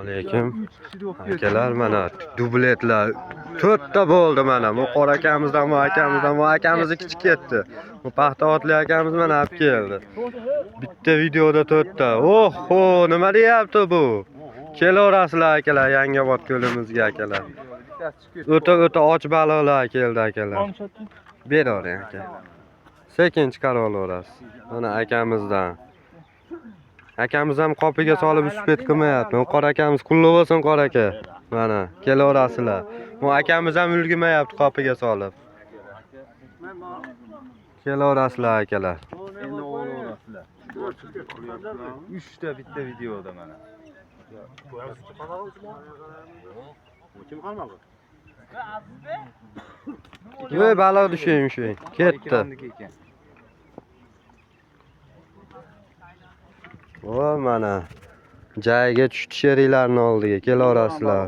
Alaykum. Akalar mana dubletlar 4 ta bo'ldi mana. Bu qora akamizdan, bu akamiz kichik ketdi. Bu paxta otli akamiz mana olib keldi. Bitta videoda 4 ta. Oho, nima deyapti bu? Kelaverasizlar akalar, Yangiobod ko'limizga akalar. O'ta och baliqlar keldi akalar. Beravering aka. Sekin chiqarib olaverasiz. Mana akamizdan. Akamiz ham qopiga solib uspet qilmayapti. Bu qora akamiz qulli bo'lsin qora aka. Mana kelaverasizlar. Bu akamiz ham ulgurmayapti qopiga solib. Kelaverasizlar akalar. Endi olaverasizlar. 3 ta bitta videoda mana. Kim qolmadi? Voy baliq dushing shu. Ketdi. Voy mana. Joyiga tushdi sheringlarning oldiga kelaverasizlar.